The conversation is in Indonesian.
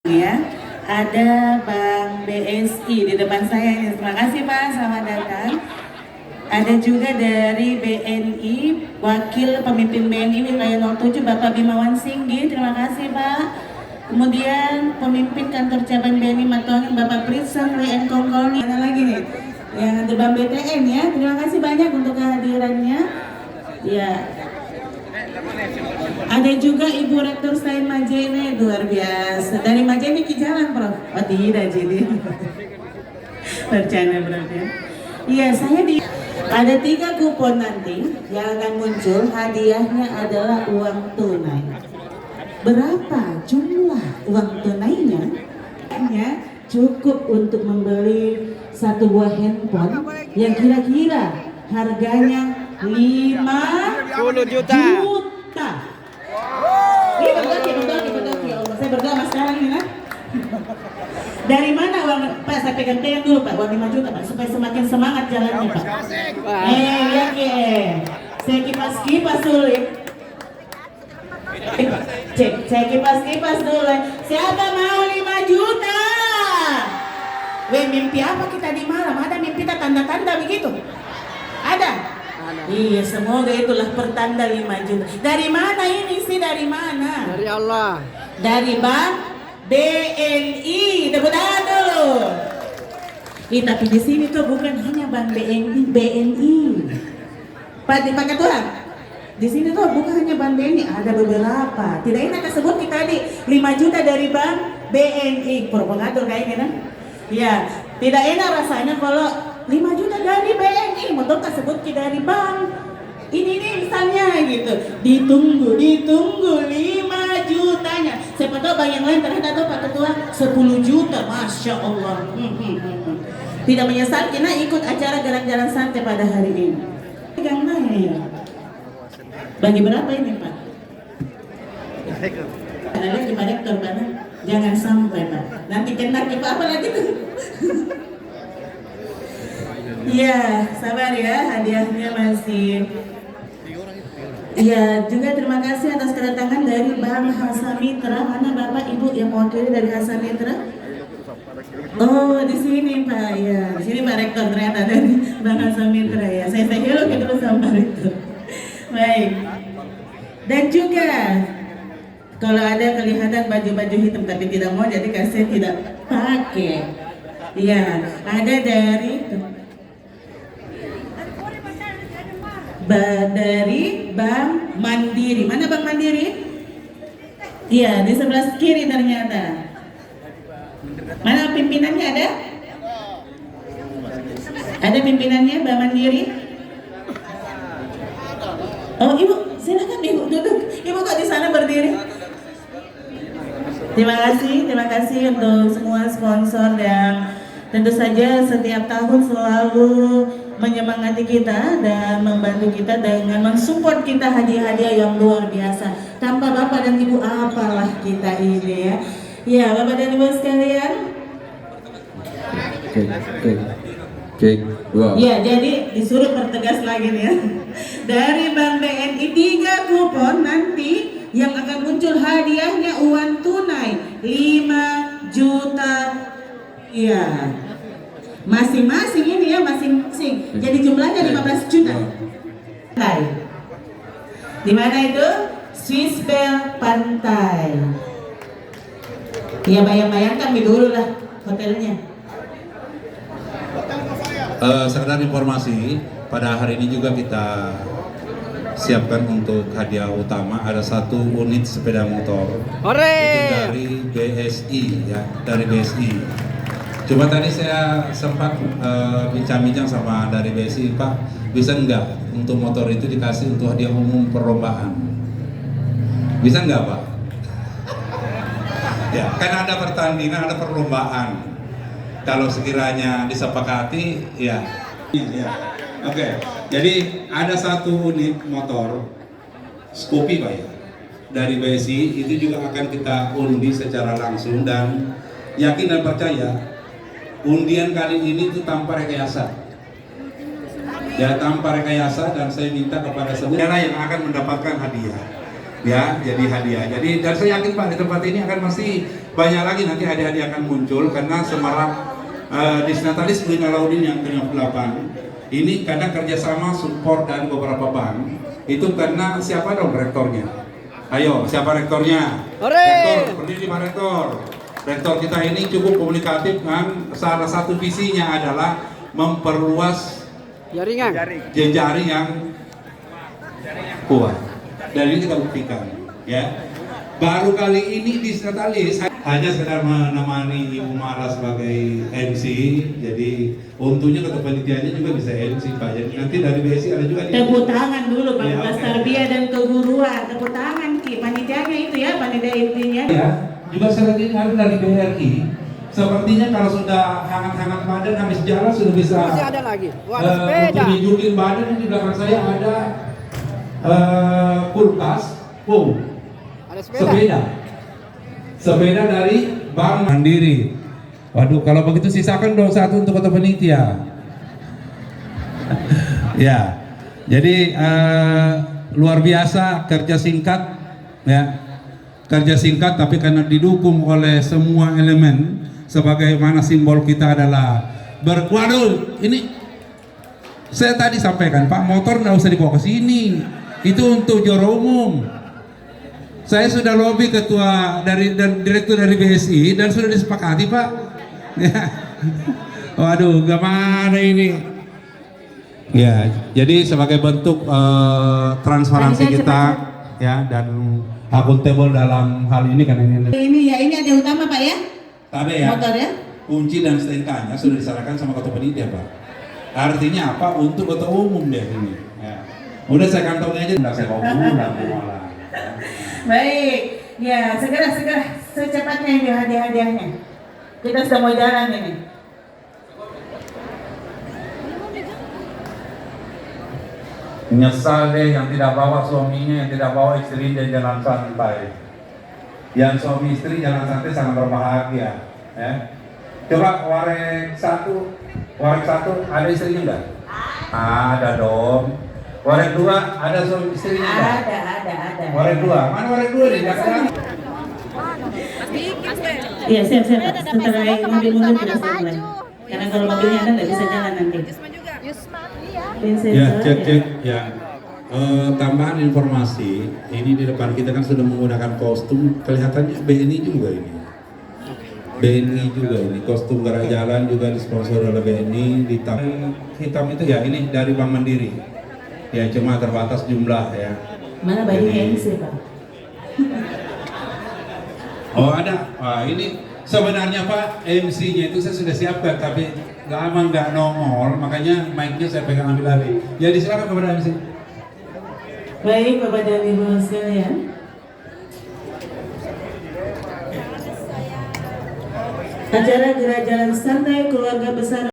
Ya, ada Bang BSI di depan saya ini. Terima kasih Pak, selamat datang. Ada juga dari BNI, Wakil Pemimpin BNI Wilayah 07 Bapak Bimawan Singgi, terima kasih Pak. Kemudian Pemimpin Kantor Cabang BNI Matuangin Bapak Pritsen WN Kongkol. Ada lagi nih, yang ada Bang BTN ya, terima kasih banyak untuk kehadirannya. Ya. Ada juga Ibu Rektor Stein Majene, luar biasa. Dari Majene ke jalan, Prof. Oh tidak, jadi bercanda, Prof ya. Iya, saya di ada 3 kupon nanti yang akan muncul. Hadiahnya adalah uang tunai. Berapa jumlah uang tunainya? Cukup untuk membeli satu buah handphone yang kira-kira harganya 50 juta. Saya berdoa mas sekarang ini kan. Dari mana uang Pak? Saya pegang dulu Pak, uang 5 juta Pak, supaya semakin semangat jalannya Pak. Lihat saya kipas dulu. Cek, saya kipas dulu. Siapa mau 5 juta? Mimpi apa kita di malam? Ada mimpi kita tanda-tanda begitu? Ada? Iya, semoga itulah pertanda 5 juta. Dari mana ini sih? Dari mana? Dari Allah. Dari Bank BNI. Tepuk tangan dulu. Tapi di sini tuh bukan hanya Bank BNI. Pak Tuhan. Di sini tuh bukan hanya Bank BNI, ada beberapa. Tidak enak tersebut kita di 5 juta dari Bank BNI. Propagator kayaknya kan? Ya, tidak enak rasanya kalau 5 juta dari BNI, motor tersebut dari bank. Ini misalnya gitu. Ditunggu 5 jutanya. Siapa tahu bank yang lain ternyata tahu Pak Ketua 10 juta, Masya Allah. Tidak menyesal karena ikut acara gerak jalan santai pada hari ini. Yang naik. Bagi berapa ini Pak? Ada lagi Pak Rektor Pak. Jangan sampai Pak. Nanti kena kita apa lagi tuh? Iya, sabar ya, hadiahnya masih. Iya, juga terima kasih atas kedatangan dari Bang Hasamitra. Mana Bapak Ibu yang mewakili dari Hasamitra? Oh, di sini Pak. Ya, di sini Pak Rektor ternyata dari Bang Hasamitra ya. Saya hello gitu sama Pak Rektor. Baik. Dan juga kalau ada kelihatan baju-baju hitam tapi tidak mau, jadi kasih tidak pakai. Iya, ada dari Bank Mandiri. Mana Bank Mandiri? Iya, di sebelah kiri ternyata. Mana pimpinannya ada? Ada pimpinannya Bank Mandiri? Oh, Ibu, silakan Ibu duduk. Ibu kok di sana berdiri? Terima kasih untuk semua sponsor yang tentu saja setiap tahun selalu menyemangati kita dan membantu kita dengan mensupport kita hadiah-hadiah yang luar biasa. Tanpa Bapak dan Ibu apalah kita ini ya. Ya, Bapak dan Ibu sekalian. Cek. Wow. Ya, jadi disuruh pertegas lagi nih ya. Dari Bank BNI 3 kupon nanti yang akan muncul hadiahnya uang tunai 5 juta. Iya. Masing-masing ini ya, masing-masing. Jadi jumlahnya 15 juta. Di mana itu? Swiss Bell Pantai. Ya bayang-bayangkan dulu lah hotelnya. Sekedar informasi, pada hari ini juga kita siapkan untuk hadiah utama ada 1 unit sepeda motor. Hore! Itu dari BSI ya, dari BSI. Coba tadi saya sempat bincang-bincang sama dari BSI, Pak, bisa nggak untuk motor itu dikasih untuk hadiah umum perlombaan? Bisa nggak Pak? Ya, kan ada pertandingan, ada perlombaan. Kalau sekiranya disepakati, ya. Oke. Jadi ada 1 unit motor Scoopy Pak ya, dari BSI itu juga akan kita undi secara langsung dan yakin dan percaya. Undian kali ini itu tanpa rekayasa. Ya, tanpa rekayasa, dan saya minta kepada semua yang akan mendapatkan hadiah. Ya, jadi hadiah. Jadi dan saya yakin Pak di tempat ini akan pasti banyak lagi nanti hadiah-hadiah akan muncul karena Semarang Disnatalis Lina Laudin yang ke-58 ini karena kerjasama support dari beberapa bank itu karena siapa dong rektornya? Ayo, siapa rektornya? Rektor, berdiri Pak Rektor. Rektor kita ini cukup komunikatif kan, salah satu visinya adalah memperluas jejaring yang kuat. Dan ini kita buktikan, ya. Baru kali ini di Disnatalis hanya sekedar menemani Ibu Mara sebagai MC, jadi untungnya ketua panitianya juga bisa MC Pak. Jadi nanti dari BSI ada juga. Tepuk tangan dulu Pak Ya, Duta oke. Tarbiyah dan Keguruan. Tepuk tangan Ki, panitianya itu ya, panitia intinya. Ya, juga saya lagi ada dari BRI. Sepertinya kalau sudah hangat-hangat badan habis jalan sudah bisa. Masih ada lagi. Wah, ada sepeda. Untuk dijulin badan di belakang saya ada kulkas. Oh, Ada sepeda. sepeda dari Bank Mandiri. Waduh, kalau begitu sisakan dong satu untuk ketua panitia. Ya, jadi luar biasa kerja singkat, ya, kerja singkat tapi karena didukung oleh semua elemen, sebagaimana simbol kita adalah waduh, ini saya tadi sampaikan Pak, motor nggak usah dibawa ke sini, itu untuk joro umum. Saya sudah lobby ketua dan direktur dari BSI dan sudah disepakati Pak. Ya. Waduh, gimana ini? Ya, jadi sebagai bentuk transparansi kita ya dan akuntabel dalam hal ini kan ini. Ini ya, ini ada utama Pak ya? Ada ya. Motor ya? Kunci dan STNK-nya sudah diserahkan sama ketua panitia Pak. Artinya apa? Untuk ketua umum deh ini. Ya. Udah saya kantongi aja, udah saya bawa pulang malah. Baik, ya segera secepatnya ini hadiah-hadiahnya. Kita sudah mau jalan ini. Menyesal deh yang tidak bawa suaminya, yang tidak bawa istrinya jalan santai. Yang suami istri jalan santai sangat berbahagia. Ya. Coba warek satu ada istrinya enggak? Ada dong. Warek 2 ada suami istrinya enggak? Ada. Warek 2, mana warek 2 nih? Jangan lagi. Iya, siap. Setelah mobil-mobil tidak saya mulai. Karena kalau mobilnya ada nggak bisa jalan nanti. Ya, cek ya. Tambahan informasi, ini di depan kita kan sudah menggunakan kostum, kelihatannya BNI juga ini. BNI juga ini, kostum gerak jalan juga disponsor oleh BNI. Hitam itu ya, ini dari Bank Mandiri. Ya cuma terbatas jumlah ya. Mana bajunya MC Pak? Oh ada, wah ini sebenarnya Pak MC-nya itu saya sudah siapkan tapi nggak nongol, makanya mic-nya saya pegang ambil alih. Ya disilakan kepada MC. Baik Bapak dan Ibu sekalian. Acara gerak jalan santai keluarga besar